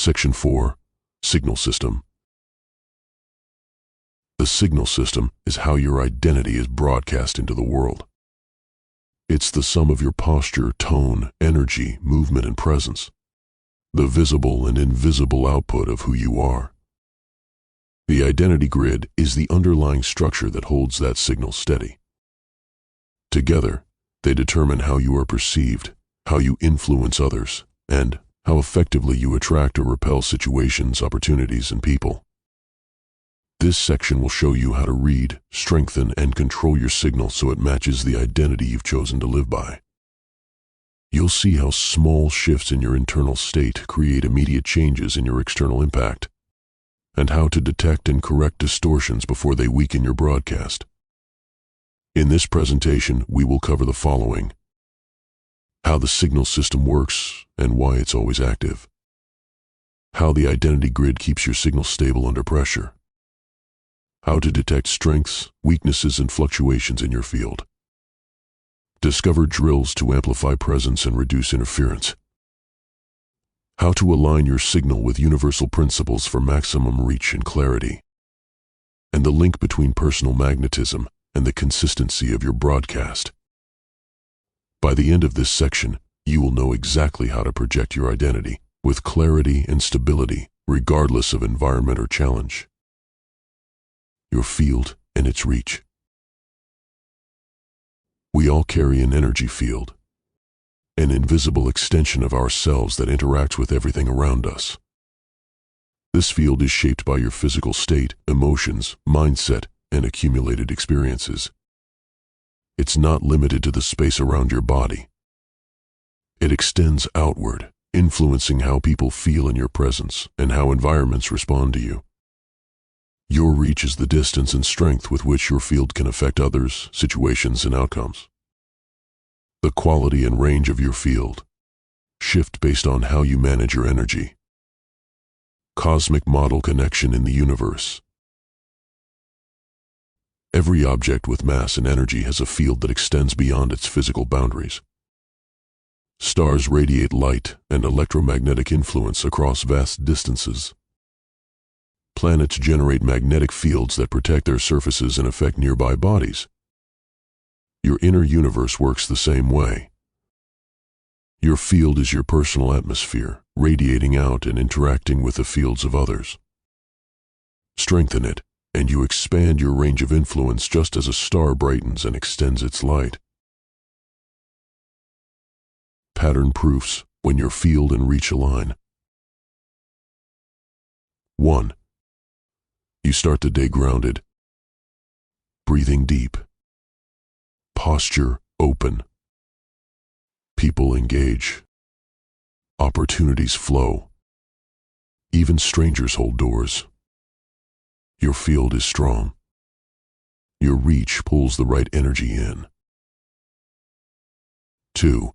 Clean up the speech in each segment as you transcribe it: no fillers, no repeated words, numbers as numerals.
Section 4. Signal System. The signal system is how your identity is broadcast into the world. It's the sum of your posture, tone, energy, movement, and presence, the visible and invisible output of who you are. The identity grid is the underlying structure that holds that signal steady. Together, they determine how you are perceived, how you influence others, and how effectively you attract or repel situations, opportunities, and people. This section will show you how to read, strengthen, and control your signal so it matches the identity you've chosen to live by. You'll see how small shifts in your internal state create immediate changes in your external impact, and how to detect and correct distortions before they weaken your broadcast. In this presentation, we will cover the following: how the signal system works and why it's always active, how the identity grid keeps your signal stable under pressure, how to detect strengths, weaknesses, and fluctuations in your field, discover drills to amplify presence and reduce interference, how to align your signal with universal principles for maximum reach and clarity, and the link between personal magnetism and the consistency of your broadcast. By the end of this section, you will know exactly how to project your identity with clarity and stability, regardless of environment or challenge. Your field and its reach. We all carry an energy field, an invisible extension of ourselves that interacts with everything around us. This field is shaped by your physical state, emotions, mindset, and accumulated experiences. It's not limited to the space around your body. It extends outward, influencing how people feel in your presence and how environments respond to you. Your reach is the distance and strength with which your field can affect others, situations, and outcomes. The quality and range of your field shift based on how you manage your energy. Cosmic model connection in the universe. Every object with mass and energy has a field that extends beyond its physical boundaries. Stars radiate light and electromagnetic influence across vast distances. Planets generate magnetic fields that protect their surfaces and affect nearby bodies. Your inner universe works the same way. Your field is your personal atmosphere, radiating out and interacting with the fields of others. Strengthen it, and you expand your range of influence just as a star brightens and extends its light. Pattern proofs when your field and reach align. 1. You start the day grounded, breathing deep, posture open, people engage, opportunities flow, even strangers hold doors. Your field is strong. Your reach pulls the right energy in. 2.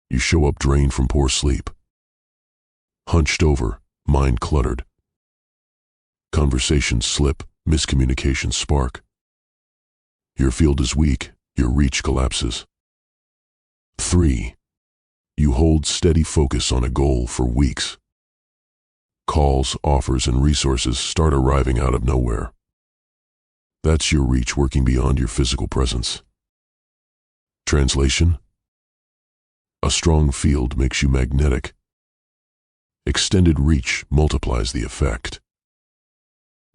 You show up drained from poor sleep, hunched over, mind cluttered. Conversations slip, miscommunications spark. Your field is weak, your reach collapses. 3. You hold steady focus on a goal for weeks. Calls, offers, and resources start arriving out of nowhere. That's your reach working beyond your physical presence. Translation: a strong field makes you magnetic. Extended reach multiplies the effect.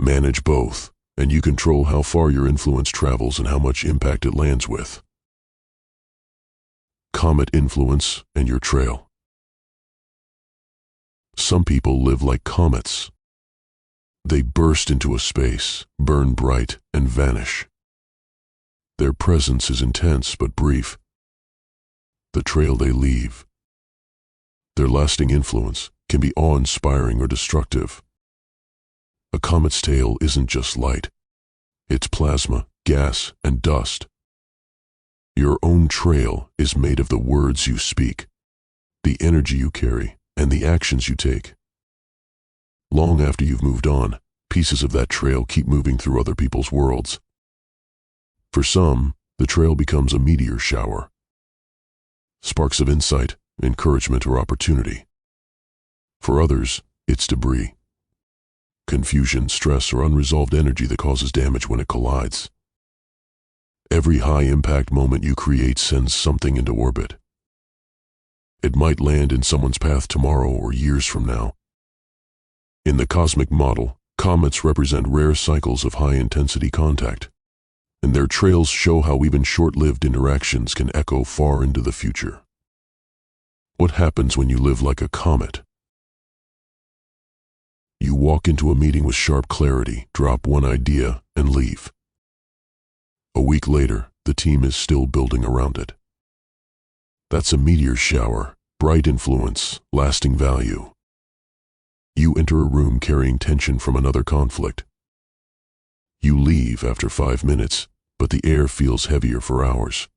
Manage both, and you control how far your influence travels and how much impact it lands with. Comet influence and your trail. Some people live like comets. They burst into a space, burn bright, and vanish. Their presence is intense but brief. The trail they leave, their lasting influence, can be awe-inspiring or destructive. A comet's tail isn't just light. It's plasma, gas, and dust. Your own trail is made of the words you speak, the energy you carry, and the actions you take. Long after you've moved on, pieces of that trail keep moving through other people's worlds. For some, the trail becomes a meteor shower. Sparks of insight, encouragement, or opportunity. For others, It's debris, confusion, stress, or unresolved energy that causes damage when it collides. Every high-impact moment you create sends something into orbit. It might land in someone's path tomorrow or years from now. In the cosmic model, comets represent rare cycles of high-intensity contact, and their trails show how even short-lived interactions can echo far into the future. What happens when you live like a comet? You walk into a meeting with sharp clarity, drop one idea, and leave. A week later, the team is still building around it. That's a meteor shower, bright influence, lasting value. You enter a room carrying tension from another conflict. You leave after 5 minutes, but the air feels heavier for hours.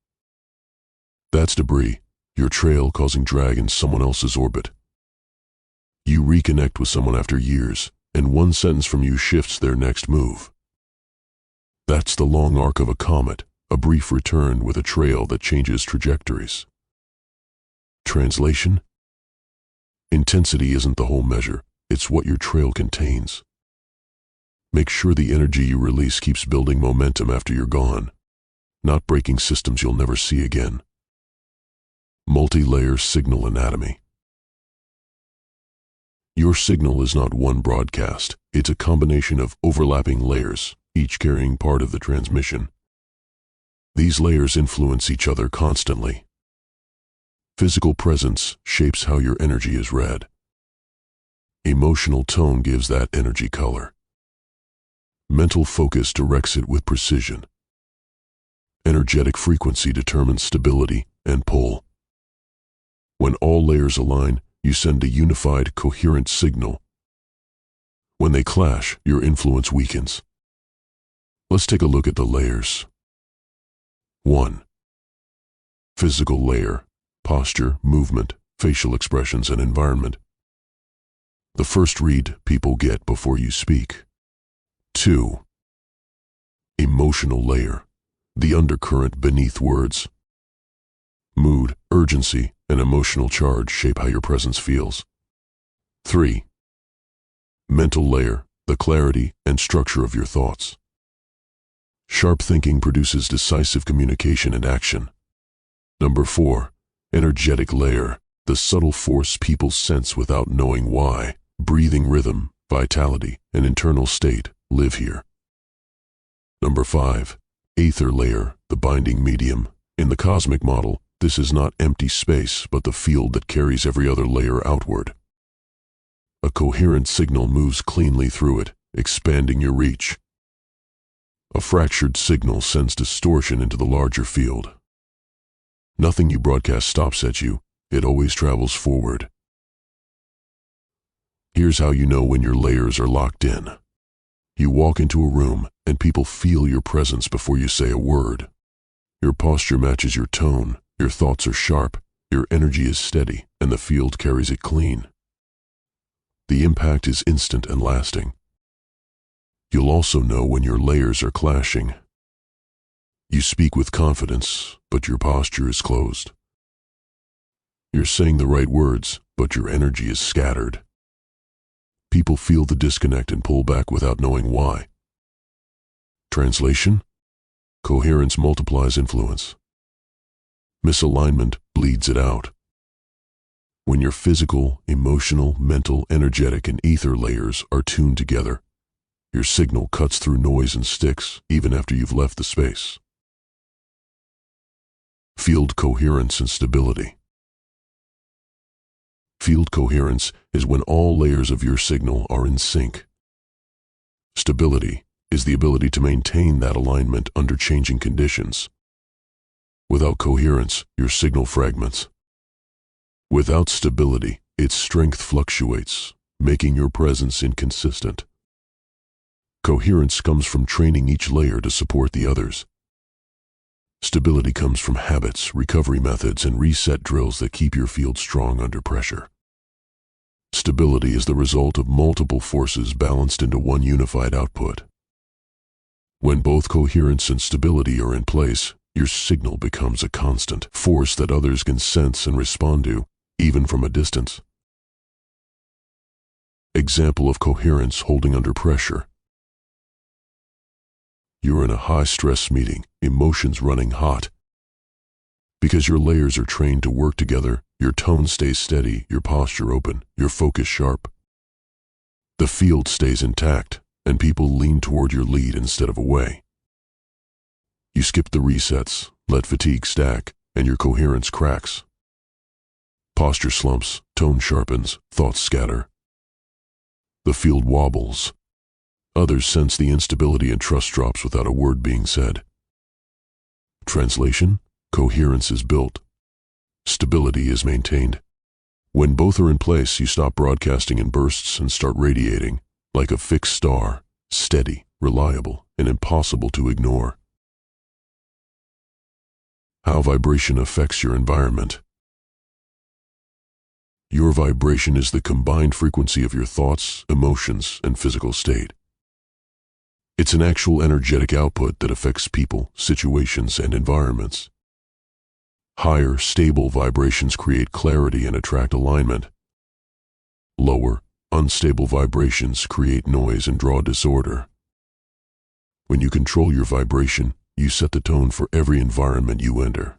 That's debris, your trail causing drag in someone else's orbit. You reconnect with someone after years, and one sentence from you shifts their next move. That's the long arc of a comet, a brief return with a trail that changes trajectories. Translation? Intensity isn't the whole measure, it's what your trail contains. Make sure the energy you release keeps building momentum after you're gone, not breaking systems you'll never see again. Multi-layer signal anatomy. Your signal is not one broadcast, it's a combination of overlapping layers, each carrying part of the transmission. These layers influence each other constantly. Physical presence shapes how your energy is read. Emotional tone gives that energy color. Mental focus directs it with precision. Energetic frequency determines stability and pull. When all layers align, you send a unified, coherent signal. When they clash, your influence weakens. Let's take a look at the layers. 1. Physical layer. Posture, movement, facial expressions, and environment. The first read people get before you speak. 2. Emotional layer. The undercurrent beneath words. Mood, urgency, and emotional charge shape how your presence feels. 3. Mental layer. The clarity and structure of your thoughts. Sharp thinking produces decisive communication and action. 4. Energetic layer, the subtle force people sense without knowing why. Breathing rhythm, vitality, and internal state live here. 5. Aether layer, the binding medium. In the cosmic model, this is not empty space, but the field that carries every other layer outward. A coherent signal moves cleanly through it, expanding your reach. A fractured signal sends distortion into the larger field. Nothing you broadcast stops at you, it always travels forward. Here's how you know when your layers are locked in. You walk into a room, and people feel your presence before you say a word. Your posture matches your tone, your thoughts are sharp, your energy is steady, and the field carries it clean. The impact is instant and lasting. You'll also know when your layers are clashing. You speak with confidence, but your posture is closed. You're saying the right words, but your energy is scattered. People feel the disconnect and pull back without knowing why. Translation? Coherence multiplies influence. Misalignment bleeds it out. When your physical, emotional, mental, energetic, and ether layers are tuned together, your signal cuts through noise and sticks even after you've left the space. Field coherence and stability. Field coherence is when all layers of your signal are in sync. Stability is the ability to maintain that alignment under changing conditions. Without coherence, your signal fragments. Without stability, its strength fluctuates, making your presence inconsistent. Coherence comes from training each layer to support the others. Stability comes from habits, recovery methods, and reset drills that keep your field strong under pressure. Stability is the result of multiple forces balanced into one unified output. When both coherence and stability are in place, your signal becomes a constant force that others can sense and respond to, even from a distance. Example of coherence holding under pressure. You're in a high-stress meeting, emotions running hot. Because your layers are trained to work together, your tone stays steady, your posture open, your focus sharp. The field stays intact, and people lean toward your lead instead of away. You skip the resets, let fatigue stack, and your coherence cracks. Posture slumps, tone sharpens, thoughts scatter. The field wobbles. Others sense the instability and trust drops without a word being said. Translation: coherence is built. Stability is maintained. When both are in place, you stop broadcasting in bursts and start radiating, like a fixed star, steady, reliable, and impossible to ignore. How vibration affects your environment. Your vibration is the combined frequency of your thoughts, emotions, and physical state. It's an actual energetic output that affects people, situations, and environments. Higher, stable vibrations create clarity and attract alignment. Lower, unstable vibrations create noise and draw disorder. When you control your vibration, you set the tone for every environment you enter.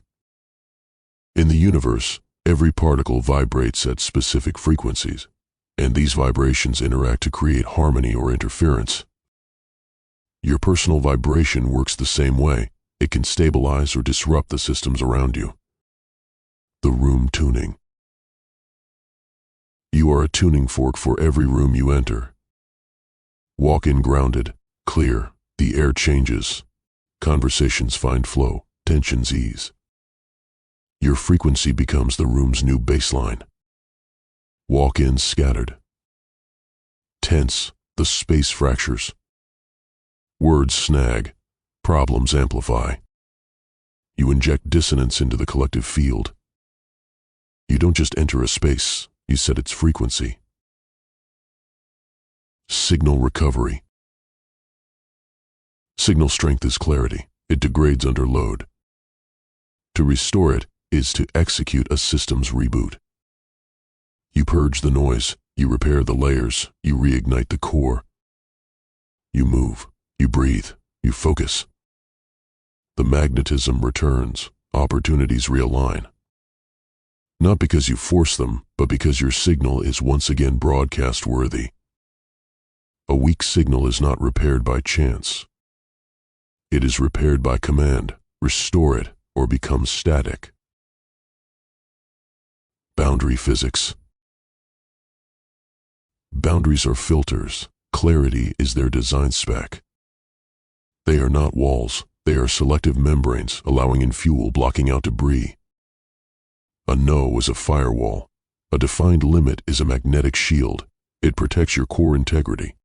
In the universe, every particle vibrates at specific frequencies, and these vibrations interact to create harmony or interference. Your personal vibration works the same way. It can stabilize or disrupt the systems around you. The room tuning. You are a tuning fork for every room you enter. Walk in grounded, clear, the air changes. Conversations find flow, tensions ease. Your frequency becomes the room's new baseline. Walk in scattered. Tense, the space fractures. Words snag, problems amplify. You inject dissonance into the collective field. You don't just enter a space, you set its frequency. Signal recovery. Signal strength is clarity. It degrades under load. To restore it is to execute a systems reboot. You purge the noise, you repair the layers, you reignite the core. You move, you breathe, you focus. The magnetism returns, opportunities realign. Not because you force them, but because your signal is once again broadcast worthy. A weak signal is not repaired by chance. It is repaired by command. Restore it, or become static. Boundary physics. Boundaries are filters. Clarity is their design spec. They are not walls. They are selective membranes, allowing in fuel, blocking out debris. A no is a firewall. A defined limit is a magnetic shield. It protects your core integrity.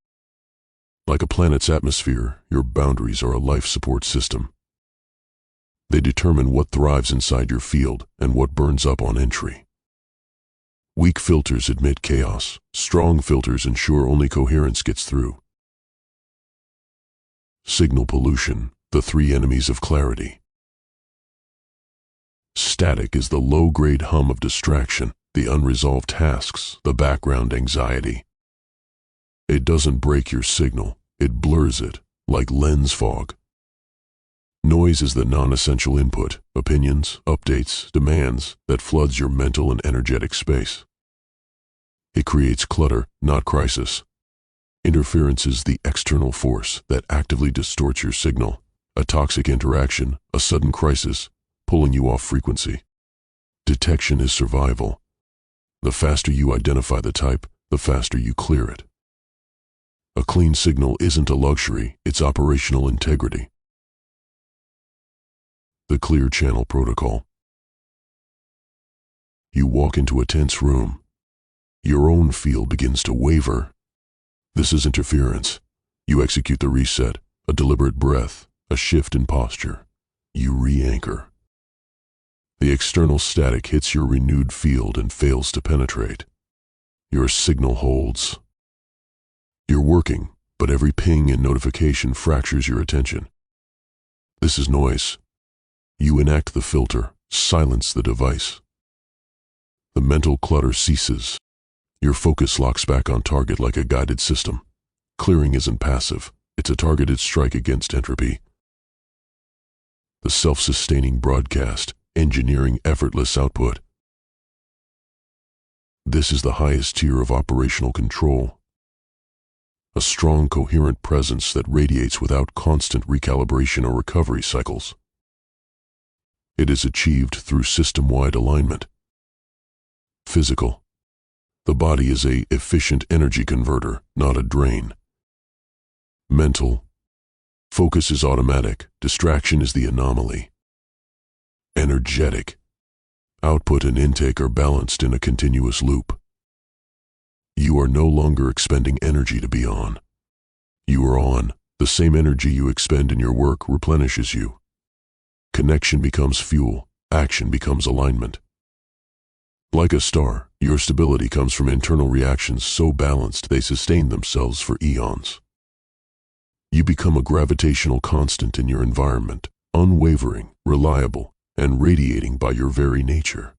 Like a planet's atmosphere, your boundaries are a life support system. They determine what thrives inside your field and what burns up on entry. Weak filters admit chaos. Strong filters ensure only coherence gets through. Signal pollution, the three enemies of clarity. Static is the low-grade hum of distraction, the unresolved tasks, the background anxiety. It doesn't break your signal, it blurs it, like lens fog. Noise is the non-essential input, opinions, updates, demands that floods your mental and energetic space. It creates clutter, not crisis. Interference is the external force that actively distorts your signal, a toxic interaction, a sudden crisis, pulling you off frequency. Detection is survival. The faster you identify the type, the faster you clear it. A clean signal isn't a luxury, it's operational integrity. The clear channel protocol. You walk into a tense room. Your own field begins to waver. This is interference. You execute the reset, a deliberate breath, a shift in posture. You re-anchor. The external static hits your renewed field and fails to penetrate. Your signal holds. You're working, but every ping and notification fractures your attention. This is noise. You enact the filter, silence the device. The mental clutter ceases. Your focus locks back on target like a guided system. Clearing isn't passive, it's a targeted strike against entropy. The self-sustaining broadcast, engineering effortless output. This is the highest tier of operational control. A strong, coherent presence that radiates without constant recalibration or recovery cycles. It is achieved through system-wide alignment. Physical. The body is an efficient energy converter, not a drain. Mental. Focus is automatic, distraction is the anomaly. Energetic. Output and intake are balanced in a continuous loop. You are no longer expending energy to be on. You are on. The same energy you expend in your work replenishes you. Connection becomes fuel, action becomes alignment. Like a star, your stability comes from internal reactions so balanced they sustain themselves for eons. You become a gravitational constant in your environment, unwavering, reliable, and radiating by your very nature.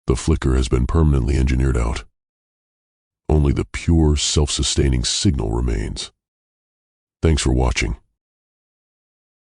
The flicker has been permanently engineered out. Only the pure, self-sustaining signal remains. Thanks for watching.